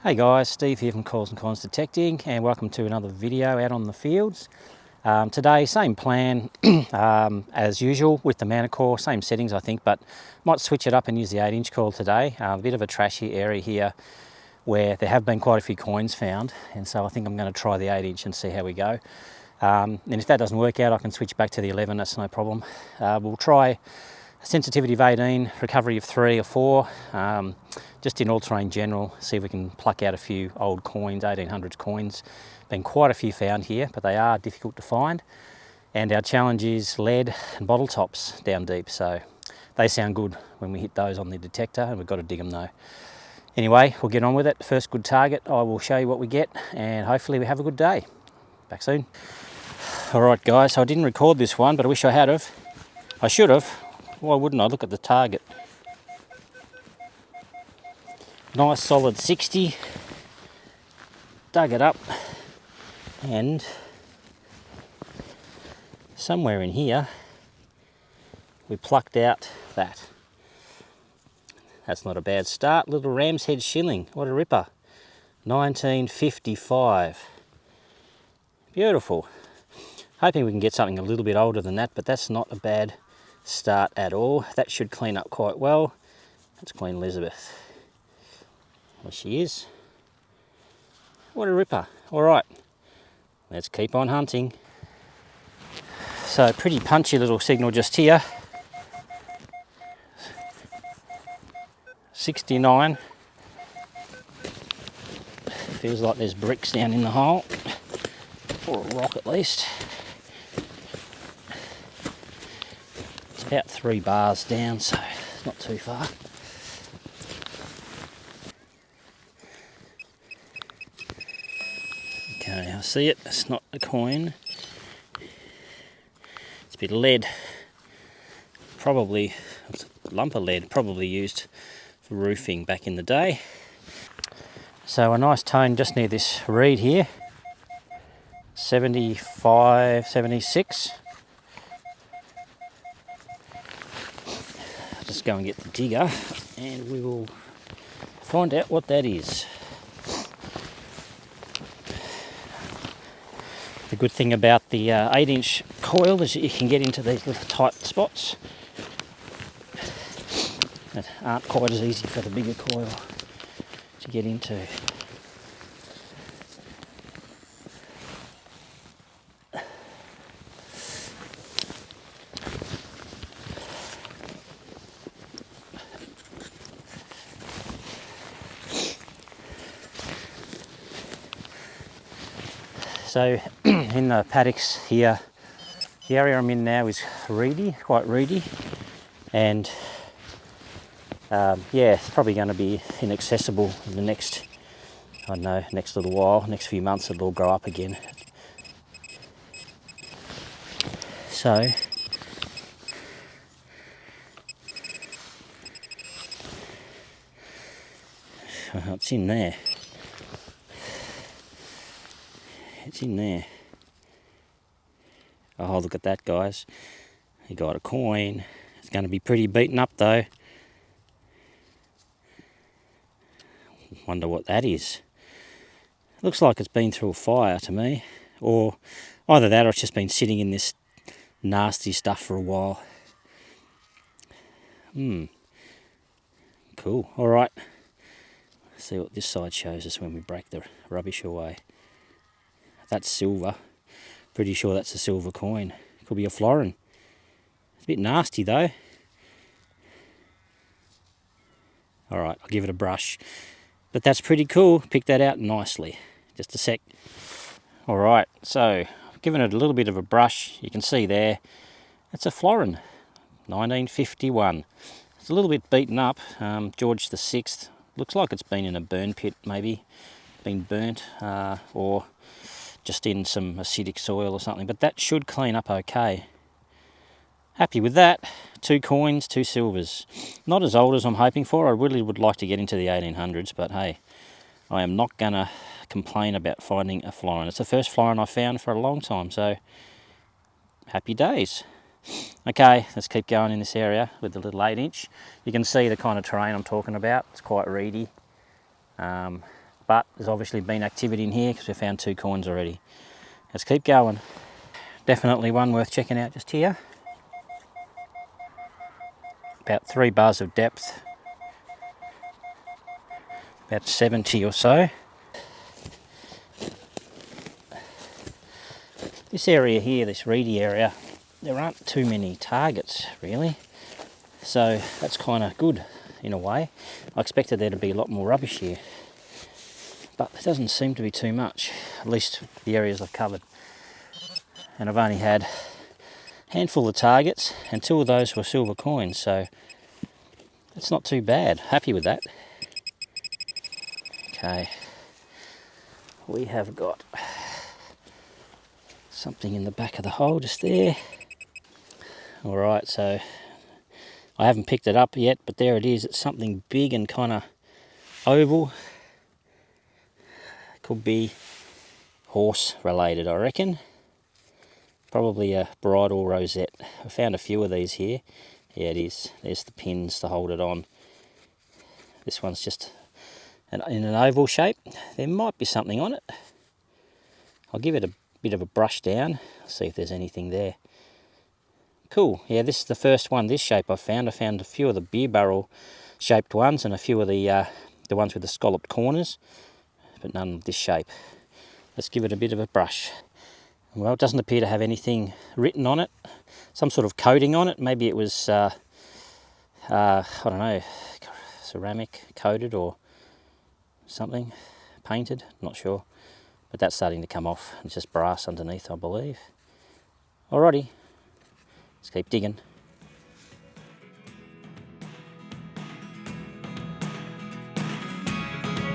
Hey guys, Steve here from Calls and Cons Detecting, and welcome to another video out on the fields. Today, same plan as usual with the Manticore, same settings I think, but might switch it up and use the 8-inch coil today. A bit of a trashy area here where there have been quite a few coins found, and so I think I'm going to try the 8-inch and see how we go. And if that doesn't work out, I can switch back to the 11, that's no problem. We'll try sensitivity of 18, recovery of 3 or 4, just in all-terrain general, see if we can pluck out a few old coins, 1800s coins. Been quite a few found here, but they are difficult to find. And our challenge is lead and bottle tops down deep, so they sound good when we hit those on the detector, and we've got to dig them though. Anyway, we'll get on with it. First good target, I will show you what we get, and hopefully we have a good day. Back soon. All right guys, so I didn't record this one, but I wish I had have. I should have. Why wouldn't I? Look at the target. Nice solid 60. Dug it up, and somewhere in here we plucked out that. That's not a bad start. Little ram's head shilling. What a ripper. 1955. Beautiful. Hoping we can get something a little bit older than that, but that's not a bad start at all. That should clean up quite well. That's Queen Elizabeth. There she is. What a ripper. All right, let's keep on hunting. So pretty punchy little signal just here. 69. Feels like there's bricks down in the hole, or a rock at least. It's about 3 bars down, so it's not too far. Okay, I see it. It's not a coin. It's a bit of lead. Probably, it's a lump of lead, probably used for roofing back in the day. So a nice tone just near this reed here. 75, 76. I'll just go and get the digger and we will find out what that is. The good thing about the 8-inch coil is that you can get into these little tight spots that aren't quite as easy for the bigger coil to get into. So in the paddocks here, the area I'm in now is reedy, quite reedy, and yeah, it's probably going to be inaccessible in the next, I don't know, next little while, next few months it'll all grow up again. So it's in there. It's in there. Oh, look at that, guys. He got a coin. It's going to be pretty beaten up, though. Wonder what that is. Looks like it's been through a fire to me. Or either that or it's just been sitting in this nasty stuff for a while. Cool. All right. Let's see what this side shows us when we break the rubbish away. That's silver. Pretty sure that's a silver coin. Could be a florin. It's a bit nasty though. Alright, I'll give it a brush. But that's pretty cool. Pick that out nicely. Just a sec. Alright, so I've given it a little bit of a brush. You can see there. That's a florin. 1951. It's a little bit beaten up. George VI. Looks like it's been in a burn pit maybe. Been burnt. Or just in some acidic soil or something, but that should clean up okay. Happy with that. 2 coins, 2 silvers. Not as old as I'm hoping for. I really would like to get into the 1800s, but hey, I am not going to complain about finding a florin. It's the first florin I've found for a long time, so happy days. Okay, let's keep going in this area with the little 8-inch. You can see the kind of terrain I'm talking about. It's quite reedy. But but there's obviously been activity in here because we found 2 coins already. Let's keep going. Definitely one worth checking out just here. About 3 bars of depth, about 70 or so. This area here, this reedy area, there aren't too many targets really, so that's kind of good in a way. I expected there to be a lot more rubbish here, but there doesn't seem to be too much, at least the areas I've covered. And I've only had a handful of targets, and 2 of those were silver coins, so it's not too bad. Happy with that. Okay, we have got something in the back of the hole just there. Alright, so I haven't picked it up yet, but there it is. It's something big and kind of oval. Could be horse related, I reckon. Probably a bridle rosette. I found a few of these here. Yeah, it is. There's the pins to hold it on. This one's just in an oval shape. There might be something on it. I'll give it a bit of a brush down, see if there's anything there. Cool. Yeah, this is the first one this shape I found. I found a few of the beer barrel shaped ones and a few of the ones with the scalloped corners, but none of this shape. Let's give it a bit of a brush. Well, it doesn't appear to have anything written on it. Some sort of coating on it. Maybe it was I don't know, ceramic coated or something, painted, not sure. But that's starting to come off. It's just brass underneath, I believe. Alrighty, let's keep digging.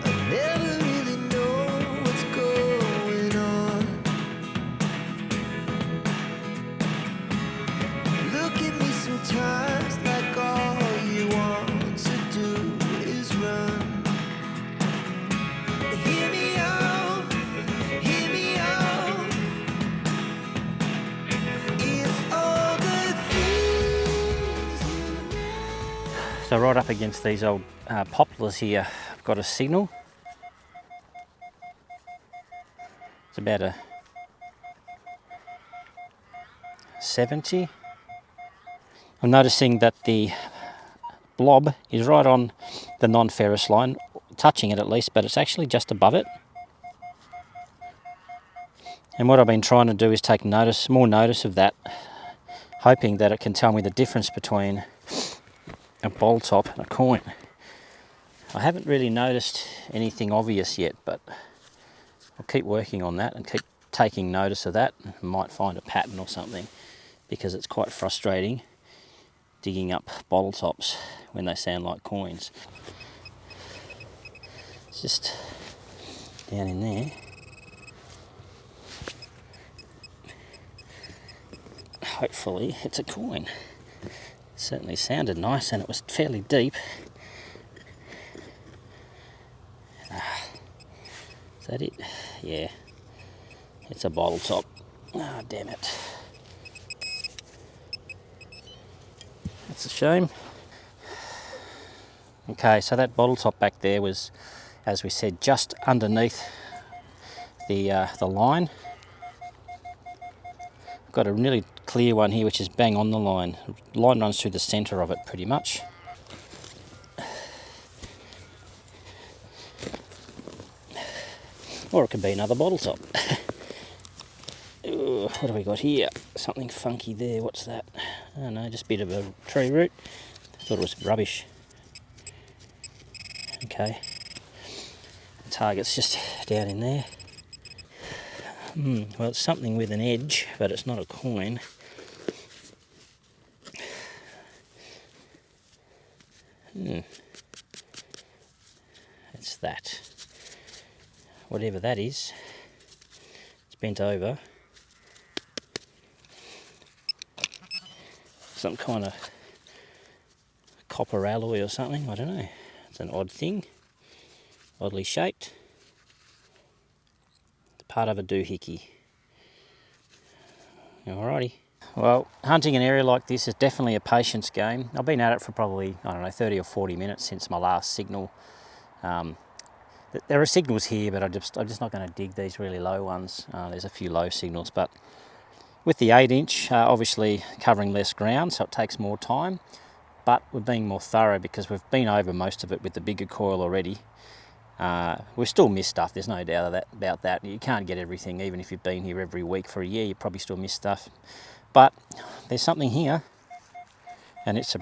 I never really know what's going on. Look at me sometimes like all you want to do is run. Hear me out, hear me out. If all the things you know. So right up against these old poplars here, I've got a signal. It's about a 70. I'm noticing that the blob is right on the non-ferrous line, touching it at least, but it's actually just above it. And what I've been trying to do is take more notice of that, hoping that it can tell me the difference between a bowl top and a coin. I haven't really noticed anything obvious yet, but I'll keep working on that and keep taking notice of that. I might find a pattern or something, because it's quite frustrating digging up bottle tops when they sound like coins. It's just down in there. Hopefully it's a coin. It certainly sounded nice and it was fairly deep. Is that it? Yeah, it's a bottle top. Ah, damn it. That's a shame. Okay, so that bottle top back there was, as we said, just underneath the line. I've got a really clear one here which is bang on the line. The line runs through the centre of it pretty much. Or it could be another bottle top. Ooh, what have we got here? Something funky there. What's that? I don't know, just a bit of a tree root. Thought it was rubbish. Okay. The target's just down in there. Well, it's something with an edge, but it's not a coin. It's that. Whatever that is, it's bent over. Some kind of copper alloy or something, I don't know. It's an odd thing, oddly shaped. It's part of a doohickey. Alrighty. Well, hunting an area like this is definitely a patience game. I've been at it for probably, I don't know, 30 or 40 minutes since my last signal. There's There are signals here, but I'm just not going to dig these really low ones. There's a few low signals, but with the 8-inch, obviously covering less ground, so it takes more time, but we're being more thorough because we've been over most of it with the bigger coil already. We've still missed stuff, there's no doubt about that. You can't get everything, even if you've been here every week for a year, you probably still miss stuff. But there's something here, and it's a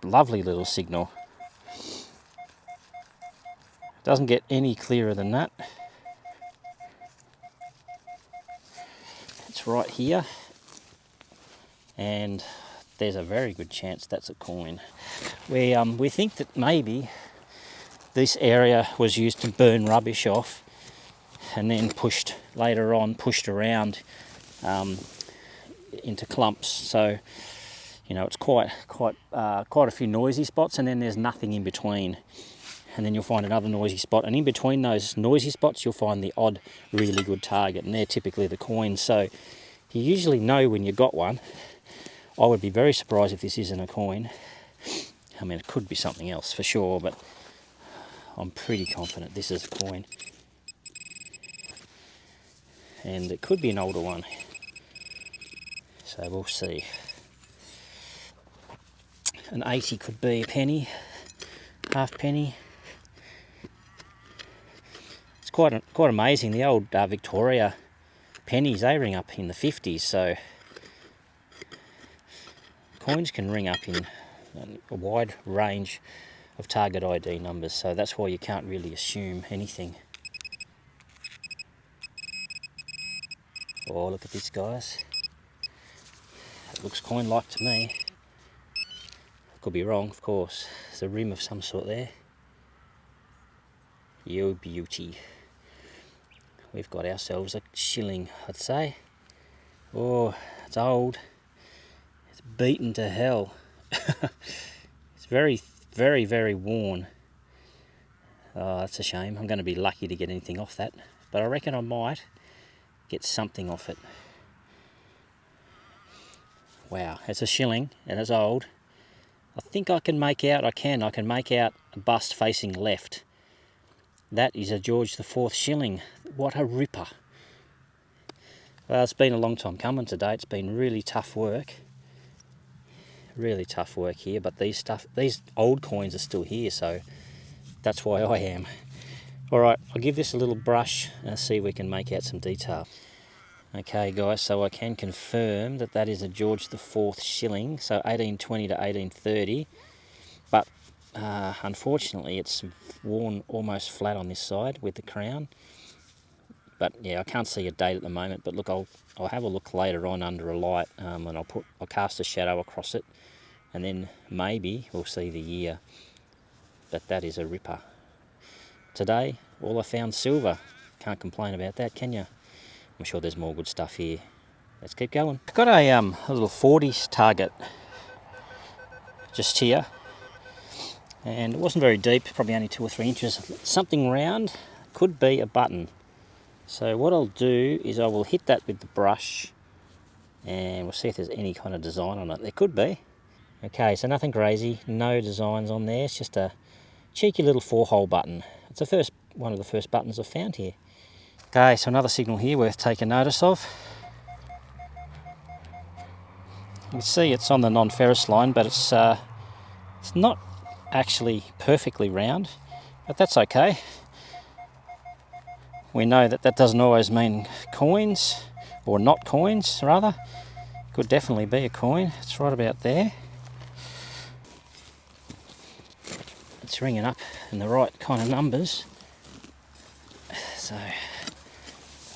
lovely little signal. Doesn't get any clearer than that. It's right here, and there's a very good chance that's a coin. We think that maybe this area was used to burn rubbish off, and then later on pushed around into clumps. So you know, it's quite a few noisy spots, and then there's nothing in between. And then you'll find another noisy spot, and in between those noisy spots you'll find the odd really good target, and they're typically the coins. So you usually know when you got one. I would be very surprised if this isn't a coin. I mean, it could be something else for sure, but I'm pretty confident this is a coin. And it could be an older one, so we'll see. An 80 could be a penny, half penny. It's quite amazing. The old Victoria pennies, they ring up in the 50s, so coins can ring up in a wide range of target ID numbers, so that's why you can't really assume anything. Oh, look at this, guys. It looks coin-like to me. Could be wrong, of course. There's a rim of some sort there. Yo, beauty. We've got ourselves a shilling, I'd say. Oh, it's old. It's beaten to hell. It's very, very, very worn. Oh, that's a shame. I'm going to be lucky to get anything off that, but I reckon I might get something off it. Wow, it's a shilling and it's old. I think I can make out a bust facing left. That is a George IV shilling. What a ripper. Well, it's been a long time coming today. It's been really tough work. Really tough work here, but these old coins are still here, so that's why I am. Alright, I'll give this a little brush and see if we can make out some detail. Okay guys, so I can confirm that that is a George IV shilling, so 1820 to 1830, but unfortunately it's worn almost flat on this side with the crown. But yeah, I can't see a date at the moment, but look, I'll have a look later on under a light, and I'll cast a shadow across it, and then maybe we'll see the year. But that is a ripper. Today, all I found silver. Can't complain about that, can you? I'm sure there's more good stuff here. Let's keep going. I've got a little 40s target just here, and it wasn't very deep, probably only 2 or 3 inches. Something round, could be a button. So what I'll do is I will hit that with the brush, and we'll see if there's any kind of design on it. There could be. Okay, so nothing crazy, no designs on there. It's just a cheeky little 4-hole button. It's one of the first buttons I've found here. Okay, so another signal here worth taking notice of. You can see it's on the non-ferrous line, but it's not actually perfectly round, but that's okay. We know that that doesn't always mean coins, or not coins, rather. Could definitely be a coin. It's right about there. It's ringing up in the right kind of numbers. So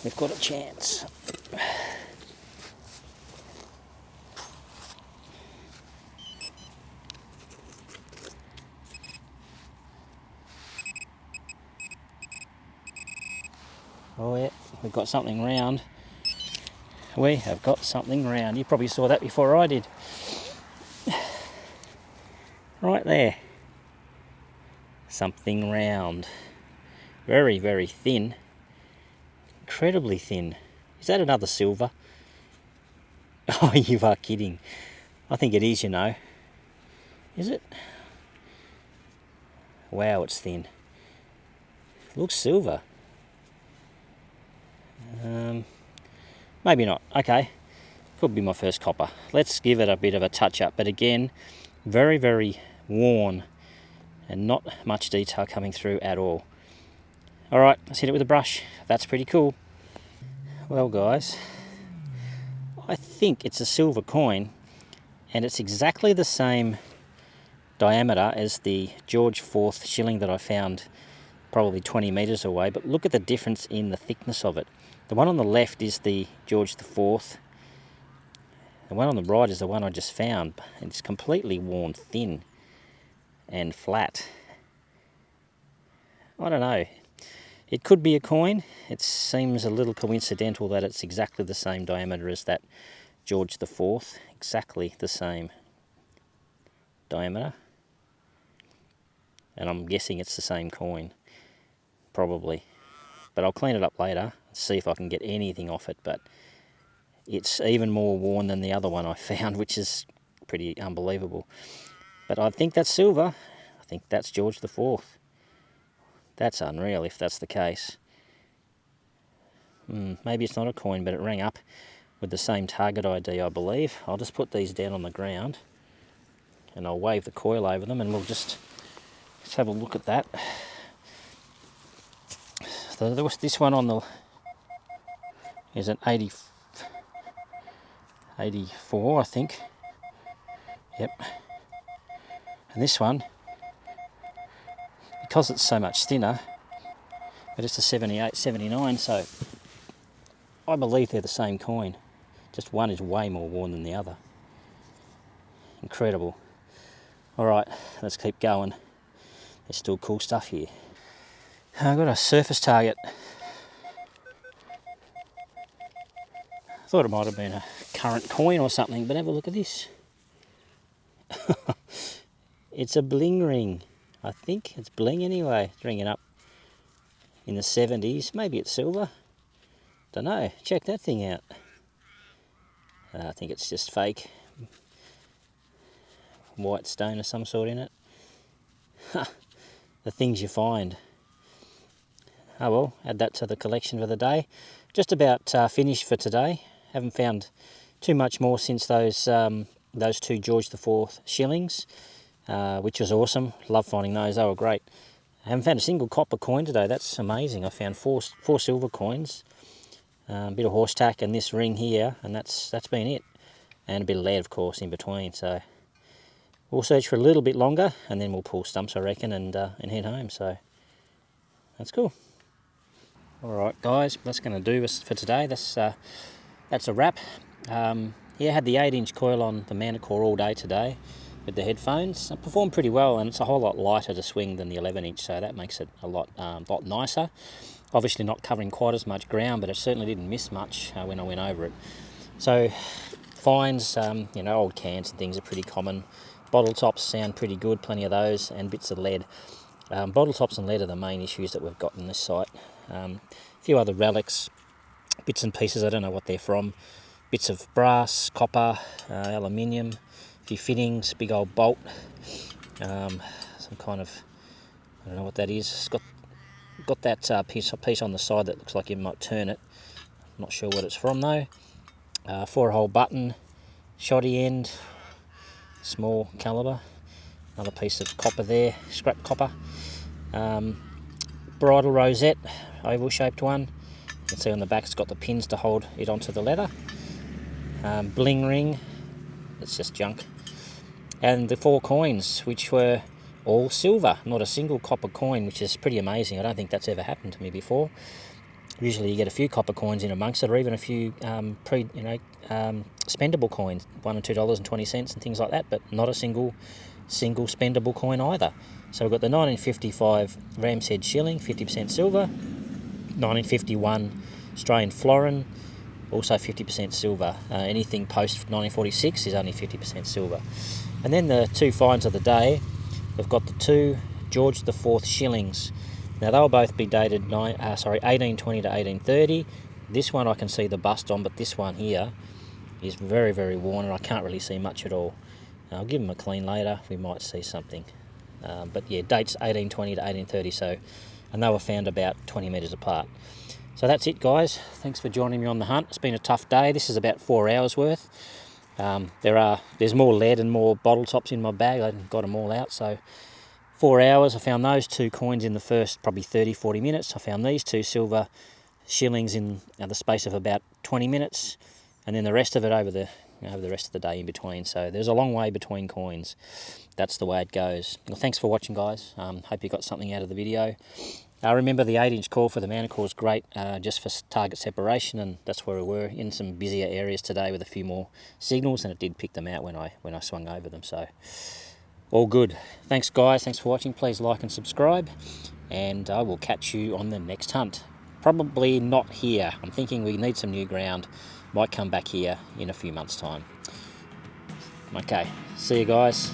we've got a chance. Oh yeah, we've got something round. We have got something round. You probably saw that before I did. Right there. Something round. Very, very thin. Incredibly thin. Is that another silver? Oh, you are kidding. I think it is, you know. Is it? Wow, it's thin. Looks silver. Maybe not. Okay, could be my first copper. Let's give it a bit of a touch up, but again, very, very worn and not much detail coming through at all. All right, let's hit it with a brush. That's pretty cool. Well guys, I think it's a silver coin, and it's exactly the same diameter as the George IV shilling that I found probably 20 metres away, but look at the difference in the thickness of it. The one on the left is the George IV. The one on the right is the one I just found. It's completely worn thin and flat. I don't know. It could be a coin. It seems a little coincidental that it's exactly the same diameter as that George IV. Exactly the same diameter. And I'm guessing it's the same coin. Probably. But I'll clean it up later, see if I can get anything off it, but it's even more worn than the other one I found, which is pretty unbelievable. But I think that's silver. I think that's George IV. That's unreal if that's the case. Maybe it's not a coin, but it rang up with the same target ID, I believe. I'll just put these down on the ground and I'll wave the coil over them, and we'll just have a look at that. So there was this one on the is an 84, I think. Yep. And this one, because it's so much thinner, but it's a 78, 79, so I believe they're the same coin. Just one is way more worn than the other. Incredible. All right, let's keep going. There's still cool stuff here. I've got a surface target. I thought it might have been a current coin or something, but have a look at this. It's a bling ring. I think it's bling anyway. It's ringing up in the 70s. Maybe it's silver. Don't know. Check that thing out. I think it's just fake. White stone of some sort in it. The things you find. Oh well, add that to the collection for the day. Just about finished for today. Haven't found too much more since those two George IV shillings, which was awesome. Love finding those, they were great. I haven't found a single copper coin today, that's amazing. I found four silver coins, a bit of horse tack and this ring here, and that's been it. And a bit of lead, of course, in between. So we'll search for a little bit longer and then we'll pull stumps, I reckon, and head home. So that's cool. Alright guys, that's going to do us for today. That's a wrap. Yeah, had the 8-inch coil on the Manticore all day today with the headphones. It performed pretty well, and it's a whole lot lighter to swing than the 11-inch, so that makes it a lot nicer. Obviously not covering quite as much ground, but it certainly didn't miss much when I went over it. So fines, old cans and things are pretty common. Bottle tops sound pretty good, plenty of those, and bits of lead. Bottle tops and lead are the main issues that we've got in this site. A few other relics, bits and pieces, I don't know what they're from. Bits of brass, copper, aluminium, a few fittings, big old bolt, some kind of, I don't know what that is. It's got that piece on the side that looks like you might turn it. I'm not sure what it's from though. 4-hole button, shoddy end, small caliber. Another piece of copper there, scrap copper. Bridle rosette, oval shaped one. You can see on the back it's got the pins to hold it onto the leather. Bling ring, it's just junk. And the 4 coins, which were all silver, not a single copper coin, which is pretty amazing. I don't think that's ever happened to me before. Usually you get a few copper coins in amongst it, or even a few spendable coins, $1 and $2.20 and things like that, but not a single spendable coin either. So we've got the 1955 Ram's Head shilling, 50% silver, 1951 Australian florin, also 50% silver. Anything post 1946 is only 50% silver. And then the 2 finds of the day, we've got the 2 George IV shillings. Now they'll both be dated 1820 to 1830. This one I can see the bust on, but this one here is very, very worn and I can't really see much at all. I'll give them a clean later, we might see something. But yeah, dates 1820 to 1830, so and they were found about 20 metres apart. So that's it, guys. Thanks for joining me on the hunt. It's been a tough day. This is about 4 hours worth. There's more lead and more bottle tops in my bag. I got them all out. So 4 hours. I found those 2 coins in the first probably 30-40 minutes. I found these 2 silver shillings in the space of about 20 minutes, and then the rest of it over the rest of the day in between. So there's a long way between coins. That's the way it goes. Well, thanks for watching, guys. Hope you got something out of the video. Remember, the 8-inch core for the Manticore is great just for target separation, and that's where we were, in some busier areas today with a few more signals, and it did pick them out when I swung over them. So all good. Thanks, guys. Thanks for watching. Please like and subscribe, and I will catch you on the next hunt. Probably not here. I'm thinking we need some new ground. Might come back here in a few months' time. Okay, see you guys.